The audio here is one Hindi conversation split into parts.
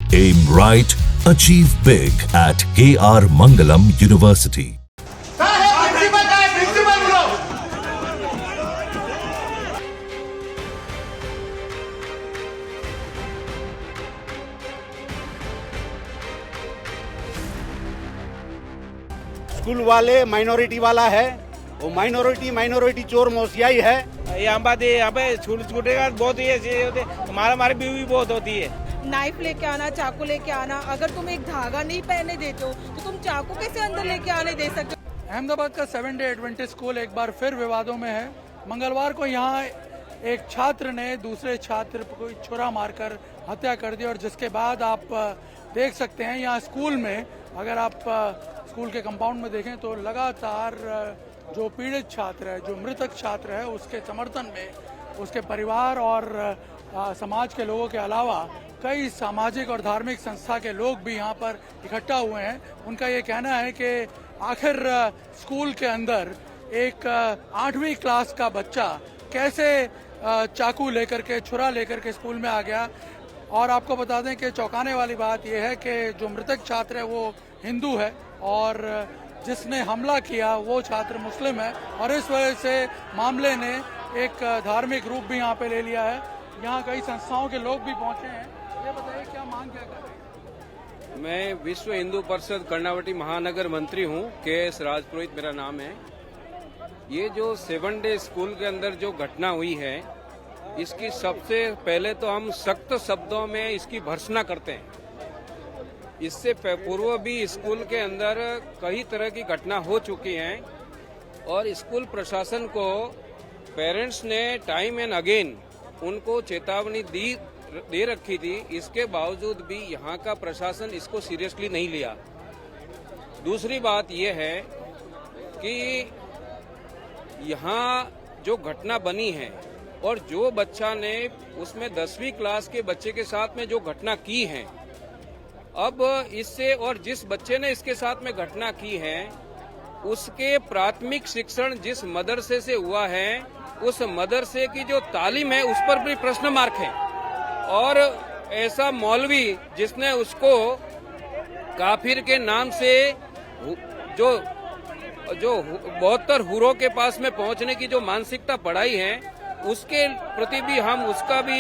Aim right, achieve big at KR Mangalam University. School वाले माइनॉरिटी वाला है, वो माइनॉरिटी चोर मोसियाई है। यहाँ पे छूटेगा बहुत ही ऐसे होते, मारा भी बहुत होती है। नाइफ लेके आना, चाकू लेके आना, अगर तुम एक धागा नहीं पहने देते हो तो तुम चाकू कैसे अंदर लेके आने दे सकते हो? अहमदाबाद का 7 डे एडवेंटिस्ट स्कूल एक बार फिर विवादों में है। मंगलवार को यहाँ एक छात्र ने दूसरे छात्र को छुरा मारकर हत्या कर दी और जिसके बाद आप देख सकते हैं यहाँ स्कूल में, अगर आप स्कूल के कंपाउंड में देखें तो लगातार जो पीड़ित छात्र है, जो मृतक छात्र है, उसके समर्थन में उसके परिवार और समाज के लोगों के अलावा कई सामाजिक और धार्मिक संस्था के लोग भी यहाँ पर इकट्ठा हुए हैं। उनका ये कहना है कि आखिर स्कूल के अंदर एक 8वीं क्लास का बच्चा कैसे चाकू लेकर के, छुरा लेकर के स्कूल में आ गया। और आपको बता दें कि चौंकाने वाली बात यह है कि जो मृतक छात्र है वो हिंदू है और जिसने हमला किया वो छात्र मुस्लिम है और इस वजह से मामले ने एक धार्मिक रूप भी यहाँ पे ले लिया है। यहाँ कई संस्थाओं के लोग भी पहुंचे हैं। ये बताइए क्या मांग क्या कर रहे हैं? मैं विश्व हिंदू परिषद कर्णावती महानगर मंत्री हूँ, KS राजपुरोहित मेरा नाम है। ये जो 7 डे स्कूल के अंदर जो घटना हुई है, इसकी सबसे पहले तो हम सख्त शब्दों में इसकी भर्त्सना करते हैं। इससे पूर्व भी स्कूल के अंदर कई तरह की घटना हो चुकी हैं और स्कूल प्रशासन को पेरेंट्स ने टाइम एंड अगेन उनको चेतावनी दे रखी थी। इसके बावजूद भी यहाँ का प्रशासन इसको सीरियसली नहीं लिया। दूसरी बात यह है कि यहाँ जो घटना बनी है और जो बच्चा ने उसमें 10वीं क्लास के बच्चे के साथ में जो घटना की है, अब इससे और जिस बच्चे ने इसके साथ में घटना की है उसके प्राथमिक शिक्षण जिस मदरसे से हुआ है, उस मदरसे की जो तालीम है उस पर भी प्रश्न मार्क है। और ऐसा मौलवी जिसने उसको काफिर के नाम से जो 72 हुरों के पास में पहुंचने की जो मानसिकता पढ़ाई है, उसके प्रति भी हम उसका भी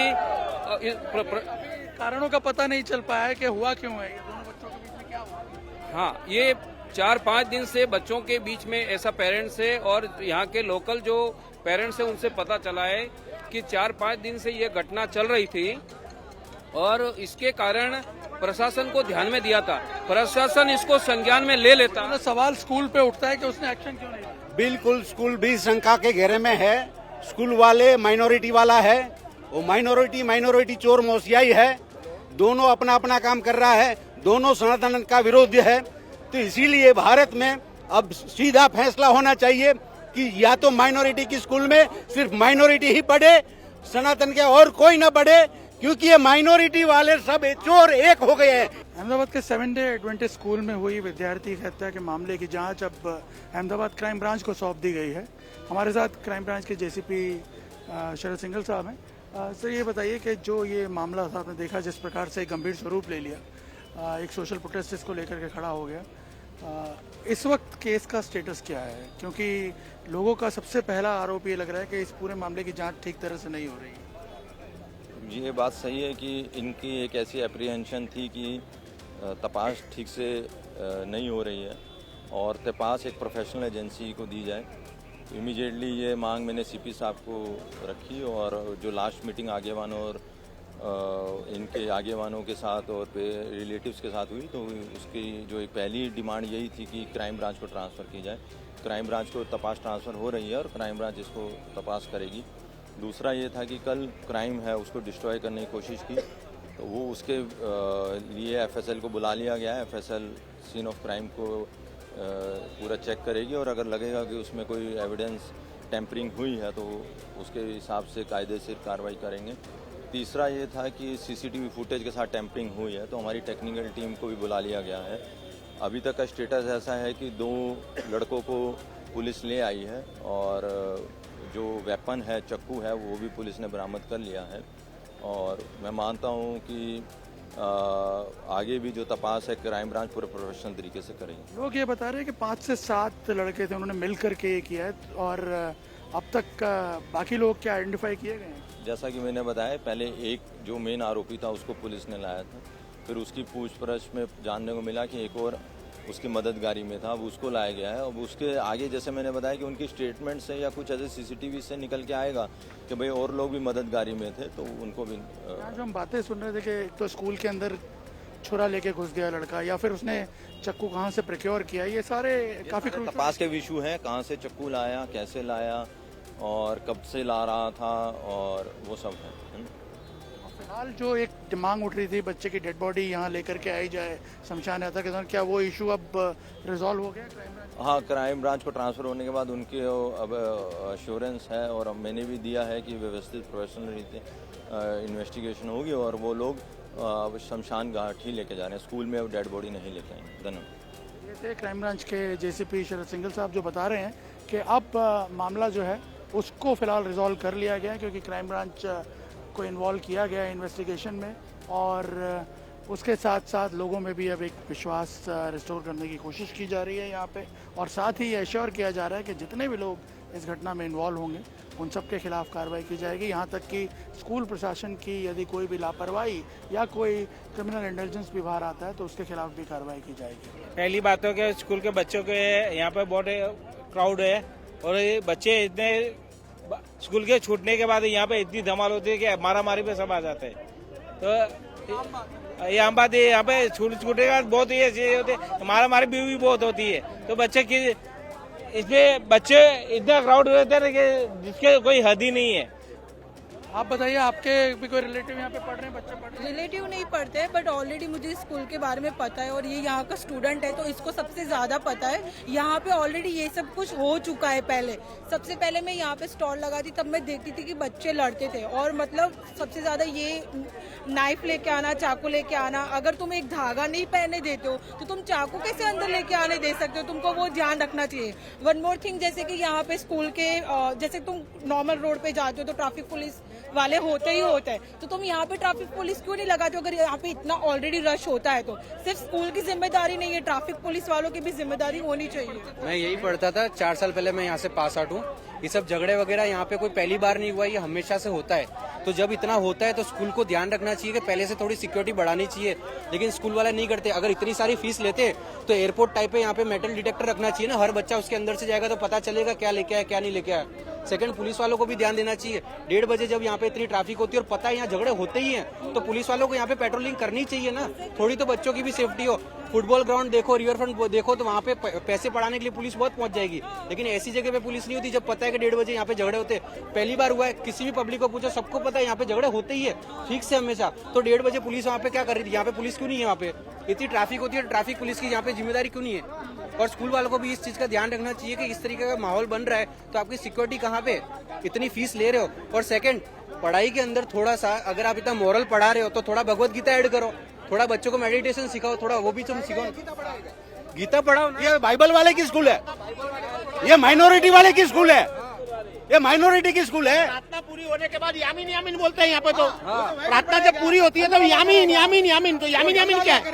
कारणों का पता नहीं चल पाया है कि हुआ क्यों है, ये दोनों बच्चों के बीच में क्या हुआ? हाँ, ये 4-5 दिन से बच्चों के बीच में ऐसा पेरेंट्स है और यहाँ के लोकल जो पेरेंट्स है उनसे पता चला है कि 4-5 दिन से ये घटना चल रही थी और इसके कारण प्रशासन को ध्यान में दिया था। प्रशासन इसको संज्ञान में ले लेता। तो सवाल स्कूल पे उठता है कि उसने एक्शन क्यों नहीं लिया? बिल्कुल, स्कूल भी शंका के घेरे में है। स्कूल वाले माइनॉरिटी वाला है, वो माइनॉरिटी चोर मोसियाई है। दोनों अपना अपना काम कर रहा है, दोनों सनातन का विरोध है। तो इसीलिए भारत में अब सीधा फैसला होना चाहिए कि या तो माइनॉरिटी की स्कूल में सिर्फ माइनॉरिटी ही पढ़े, सनातन के और कोई न पढ़े, क्योंकि ये माइनॉरिटी वाले सब चोर एक हो गए हैं। अहमदाबाद के 7 डे एडवेंटिस्ट स्कूल में हुई विद्यार्थी हत्या के मामले की जांच अब अहमदाबाद क्राइम ब्रांच को सौंप दी गई है। हमारे साथ क्राइम ब्रांच के JCP शरद सिंघल साहब हैं। सर, ये बताइए कि जो ये मामला था, आपने देखा जिस प्रकार से गंभीर स्वरूप ले लिया, एक सोशल प्रोटेस्ट इसको लेकर के खड़ा हो गया, इस वक्त केस का स्टेटस क्या है? क्योंकि लोगों का सबसे पहला आरोप ये लग रहा है कि इस पूरे मामले की जांच ठीक तरह से नहीं हो रही है। जी, ये बात सही है कि इनकी एक ऐसी एप्रीहेंशन थी कि तपास ठीक से नहीं हो रही है और तपास एक प्रोफेशनल एजेंसी को दी जाए। तो इमीडिएटली ये मांग मैंने CP साहब को रखी और जो लास्ट मीटिंग आगेवानों और इनके आगेवानों के साथ और रिलेटिव्स के साथ हुई, तो उसकी जो एक पहली डिमांड यही थी कि क्राइम ब्रांच को ट्रांसफ़र की जाए। क्राइम ब्रांच को तपास ट्रांसफ़र हो रही है और क्राइम ब्रांच इसको तपास करेगी। दूसरा ये था कि कल क्राइम है उसको डिस्ट्रॉय करने की कोशिश की, तो वो उसके लिए FSL को बुला लिया गया है। FSL सीन ऑफ क्राइम को पूरा चेक करेगी और अगर लगेगा कि उसमें कोई एविडेंस टेम्परिंग हुई है तो उसके हिसाब से कायदेशीर कार्रवाई करेंगे। तीसरा ये था कि CCTV फुटेज के साथ टेम्परिंग हुई है, तो हमारी टेक्निकल टीम को भी बुला लिया गया है। अभी तक का स्टेटस ऐसा है कि 2 लड़कों को पुलिस ले आई है और जो वेपन है, चाकू है, वो भी पुलिस ने बरामद कर लिया है। और मैं मानता हूँ कि आगे भी जो तपास है क्राइम ब्रांच पूरे प्रोफेशनल तरीके से करेंगे। लोग ये बता रहे हैं कि 5 से 7 लड़के थे, उन्होंने मिल करके ये किया है और अब तक बाकी लोग क्या आइडेंटिफाई किए गए हैं? जैसा कि मैंने बताया, पहले एक जो मेन आरोपी था उसको पुलिस ने लाया था, फिर उसकी पूछपरछ में जानने को मिला कि एक और उसकी मददगारी में था, अब उसको लाया गया है। अब उसके आगे जैसे मैंने बताया कि उनकी स्टेटमेंट से या कुछ ऐसे सीसीटीवी से निकल के आएगा कि भाई और लोग भी मददगारी में थे, तो उनको भी जो हम बातें सुन रहे थे कि एक तो स्कूल के अंदर छुरा लेके घुस गया लड़का, या फिर उसने चक्कू कहाँ से प्रोक्योर किया, ये सारे काफी तपास के इशू हैं। कहाँ से चक्कू लाया, कैसे लाया और कब से ला रहा था, और वो सब है। फिलहाल जो एक मांग उठ रही थी बच्चे की डेड बॉडी यहाँ लेकर के आई जाए शमशान यात्रा के दौरान, क्या वो इशू अब रिजॉल्व हो गया क्राइम ब्रांच? हाँ, क्राइम ब्रांच को ट्रांसफ़र होने के बाद उनके अब अश्योरेंस है और मैंने भी दिया है कि व्यवस्थित प्रोफेशनल रीति इन्वेस्टिगेशन होगी और वो लोग शमशान घाट ही लेके जा रहे हैं, स्कूल में अब डेड बॉडी नहीं लेके आएंगे। धन्यवाद। ये थे क्राइम ब्रांच के जेसीपी शरद सिंघल साहब जो बता रहे हैं कि अब मामला जो है उसको फिलहाल रिजॉल्व कर लिया गया है, क्योंकि क्राइम ब्रांच को इन्वॉल्व किया गया है इन्वेस्टिगेशन में, और उसके साथ साथ लोगों में भी अब एक विश्वास रिस्टोर करने की कोशिश की जा रही है यहाँ पे, और साथ ही ये एश्योर किया जा रहा है कि जितने भी लोग इस घटना में इन्वॉल्व होंगे उन सब के खिलाफ कार्रवाई की जाएगी। यहाँ तक कि स्कूल प्रशासन की यदि कोई भी लापरवाही या कोई क्रिमिनल इंटेलिजेंस भी बाहर आता है तो उसके खिलाफ भी कार्रवाई की जाएगी। पहली बात तो कि स्कूल के बच्चों के यहाँ पे बहुत क्राउड है और ये बच्चे इतने स्कूल के छूटने के बाद यहाँ पे इतनी धमाल होती है कि मारा मारी पे सब आ जाते हैं। तो ये आम बात है, यहाँ पे छूटने के बाद बहुत ही ऐसे होते, मारा मारी भी बहुत होती है। तो बच्चे की इसमें बच्चे इतना क्राउड रहते हैं कि जिसके कोई हद ही नहीं है। आप बताइए, आपके भी कोई रिलेटिव यहाँ पे पढ़ रहे हैं, बच्चे पढ़ रहे हैं? रिलेटिव नहीं पढ़ते हैं, बट ऑलरेडी मुझे स्कूल के बारे में पता है और ये यहाँ का स्टूडेंट है तो इसको सबसे ज्यादा पता है। यहाँ पे ऑलरेडी ये सब कुछ हो चुका है। पहले सबसे पहले मैं यहाँ पे स्टॉल लगाती तब मैं देखती थी कि बच्चे लड़ते थे, और मतलब सबसे ज्यादा ये नाइफ लेके आना, चाकू लेके आना। अगर तुम एक धागा नहीं पहने देते हो तो तुम चाकू कैसे अंदर लेके आने दे सकते हो? तुमको वो ध्यान रखना चाहिए। वन मोर थिंग, जैसे कि यहाँ पे स्कूल के जैसे तुम नॉर्मल रोड पे जाते हो तो ट्रैफिक पुलिस वाले होते ही होते हैं, तो तुम यहाँ पे ट्रैफिक पुलिस क्यों नहीं लगाते हो? अगर यहाँ पे इतना ऑलरेडी रश होता है तो सिर्फ स्कूल की जिम्मेदारी नहीं है, ट्रैफिक पुलिस वालों की भी जिम्मेदारी होनी चाहिए। मैं यही पढ़ता था, 4 साल पहले मैं यहाँ से पास आउट हूँ। ये सब झगड़े वगैरह यहाँ पे कोई पहली बार नहीं हुआ, ये हमेशा से होता है। तो जब इतना होता है तो स्कूल को ध्यान रखना चाहिए कि पहले से थोड़ी सिक्योरिटी बढ़ानी चाहिए, लेकिन स्कूल वाले नहीं करते। अगर इतनी सारी फीस लेते तो एयरपोर्ट टाइप पे यहाँ पे मेटल डिटेक्टर रखना चाहिए ना, हर बच्चा उसके अंदर से जाएगा तो पता चलेगा क्या लेके आया क्या नहीं लेके आया। सेकंड, पुलिस वालों को भी ध्यान देना चाहिए। 1:30 बजे जब यहाँ पे इतनी ट्रैफिक होती है और पता है यहाँ झगड़े होते ही हैं, तो पुलिस वालों को यहाँ पे पेट्रोलिंग करनी चाहिए ना, थोड़ी तो बच्चों की भी सेफ्टी हो। फुटबॉल ग्राउंड देखो, रिवर फ्रंट देखो, तो वहाँ पे पैसे पढ़ाने के लिए पुलिस बहुत पहुंच जाएगी, लेकिन ऐसी जगह पे पुलिस नहीं होती जब पता है कि 1:30 बजे यहाँ पे झगड़े होते। पहली बार हुआ है, किसी भी पब्लिक को पूछो, सबको पता है यहाँ पे झगड़े होते ही है ठीक से हमेशा। तो 1:30 बजे पुलिस वहाँ पे क्या कर रही थी? यहाँ पे पुलिस क्यों नहीं है? वहाँ पे इतनी ट्रैफिक होती है, ट्रैफिक पुलिस की यहाँ पे जिम्मेदारी क्यों नहीं है? और स्कूल वालों को भी इस चीज का ध्यान रखना चाहिए कि इस तरीके का माहौल बन रहा है तो आपकी सिक्योरिटी कहाँ पे? इतनी फीस ले रहे हो। और सेकंड, पढ़ाई के अंदर थोड़ा सा अगर आप इतना मॉरल पढ़ा रहे हो तो थोड़ा भगवत गीता ऐड करो, थोड़ा बच्चों को मेडिटेशन सिखाओ, थोड़ा वो भी तुम सिखाओ, गीता पढ़ाओ। ये बाइबल वाले की स्कूल है, ये माइनॉरिटी वाले की स्कूल है, ये माइनॉरिटी की स्कूल है। प्रार्थना पूरी होने के बाद यामीन यामीन बोलते हैं यहाँ पे। तो प्रार्थना जब पूरी होती है तो यामीन यामीन यामीन, तो यामीन यामीन क्या है?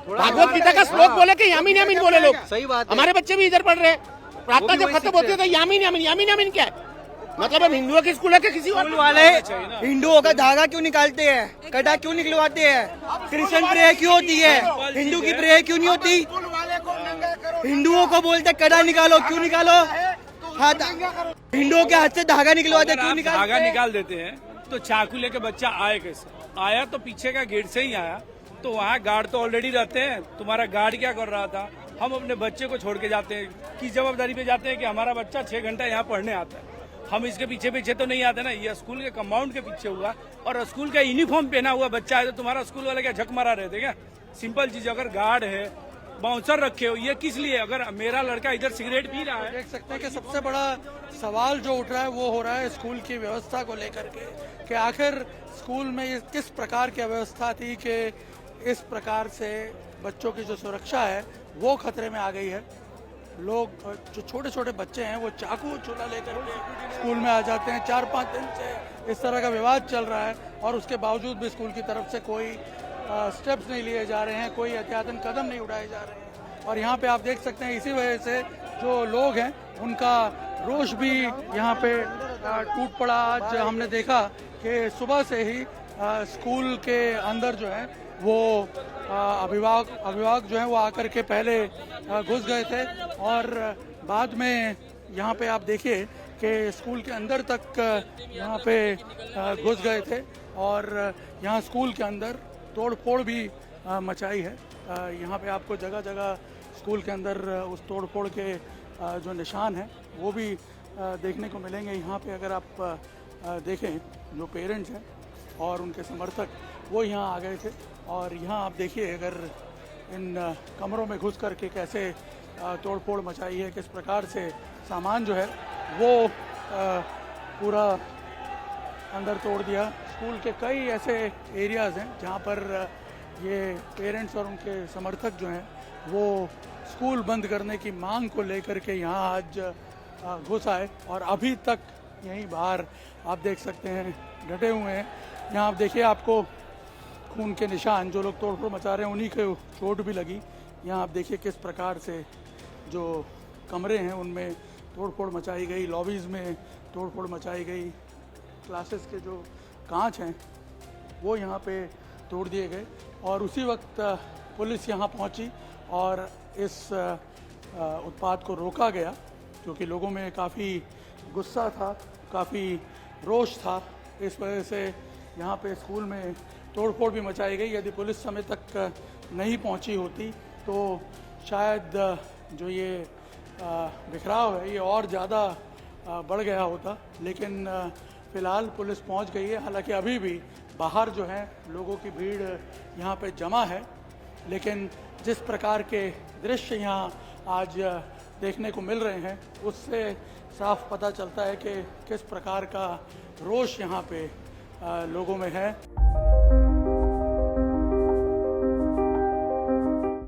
भागवत गीता का श्लोक बोले कि यामीन यामीन बोले लोग। सही बात है। हमारे बच्चे भी इधर पढ़ रहे हैं, प्रार्थना जब खत्म होती है तो यामीन यामीन, यामीन यामीन क्या है? मतलब हम हिंदुओं की स्कूल है कि किसी और वाले हिंदुओं का धागा क्यों निकालते हैं, कड़ा क्यों निकलवाते हैं? क्रिश्चियन प्रेयर क्यों होती है, हिंदू की प्रेयर क्यों नहीं होती? हिंदुओं को बोलते कड़ा निकालो, क्यों निकालो? हाथ हिंदुओं के हाथ से धागा निकलवाते क्यों निकालते? धागा निकाल देते हैं तो चाकू लेके बच्चा आए कैसे? आया तो पीछे का गेट से ही आया, तो वहाँ गार्ड तो ऑलरेडी रहते हैं। तुम्हारा गार्ड क्या कर रहा था? हम अपने बच्चे को छोड़ के जाते हैं, किस जवाबदारी पे जाते हैं कि हमारा बच्चा 6 घंटा यहाँ पढ़ने आता है। हम इसके पीछे पीछे तो नहीं आते ना, ये स्कूल के कंपाउंड के पीछे हुआ और स्कूल का यूनिफॉर्म पहना हुआ बच्चा है तो तुम्हारा स्कूल वाले क्या झक मारा रहते क्या? सिंपल चीज, अगर गार्ड है, बाउंसर रखे हो, ये किस लिए? अगर मेरा लड़का इधर सिगरेट पी रहा है। देख सकते हैं कि सबसे बड़ा सवाल जो उठ रहा है वो हो रहा है स्कूल की व्यवस्था को लेकर के, कि आखिर स्कूल में ये किस प्रकार की व्यवस्था थी कि इस प्रकार से बच्चों की जो सुरक्षा है वो खतरे में आ गई है। लोग जो छोटे छोटे बच्चे हैं वो चाकू चूल्हा लेकर के स्कूल में आ जाते हैं। 4-5 दिन से इस तरह का विवाद चल रहा है और उसके बावजूद भी स्कूल की तरफ से कोई स्टेप्स नहीं लिए जा रहे हैं, कोई एहतियातन कदम नहीं उठाए जा रहे हैं। और यहाँ पे आप देख सकते हैं इसी वजह से जो लोग हैं उनका रोष भी यहाँ पे टूट पड़ा। आज हमने देखा कि सुबह से ही स्कूल के अंदर जो है वो अभिभावक जो है वो आकर के पहले घुस गए थे और बाद में यहाँ पे आप देखिए कि स्कूल के अंदर तक यहाँ पे घुस गए थे और यहाँ स्कूल के अंदर तोड़ फोड़ भी मचाई है। यहाँ पे आपको जगह जगह स्कूल के अंदर उस तोड़ फोड़ के जो निशान हैं वो भी देखने को मिलेंगे। यहाँ पे अगर आप देखें जो पेरेंट्स हैं और उनके समर्थक वो यहाँ आ गए थे और यहाँ आप देखिए अगर इन कमरों में घुस करके कैसे तोड़ फोड़ मचाई है, किस प्रकार से सामान जो है वो पूरा अंदर तोड़ दिया। स्कूल के कई ऐसे एरियाज़ हैं जहाँ पर ये पेरेंट्स और उनके समर्थक जो हैं वो स्कूल बंद करने की मांग को लेकर के यहाँ आज घुस आए और अभी तक यहीं बाहर आप देख सकते हैं डटे हुए हैं। यहाँ आप देखिए आपको खून के निशान, जो लोग तोड़फोड़ मचा रहे हैं उन्हीं को चोट भी लगी। यहाँ आप देखिए किस प्रकार से जो कमरे हैं उनमें तोड़फोड़ मचाई गई, लॉबीज़ में तोड़फोड़ मचाई गई, क्लासेस के जो कांच हैं वो यहाँ पे तोड़ दिए गए और उसी वक्त पुलिस यहाँ पहुँची और इस उत्पात को रोका गया क्योंकि लोगों में काफ़ी गुस्सा था, काफ़ी रोष था। इस वजह से यहाँ पे स्कूल में तोड़फोड़ भी मचाई गई। यदि पुलिस समय तक नहीं पहुँची होती तो शायद जो ये बिखराव है ये और ज़्यादा बढ़ गया होता, लेकिन फ़िलहाल पुलिस पहुँच गई है। हालांकि अभी भी बाहर जो है लोगों की भीड़ यहाँ पे जमा है, लेकिन जिस प्रकार के दृश्य यहाँ आज देखने को मिल रहे हैं उससे साफ पता चलता है कि किस प्रकार का रोष यहाँ पे लोगों में है।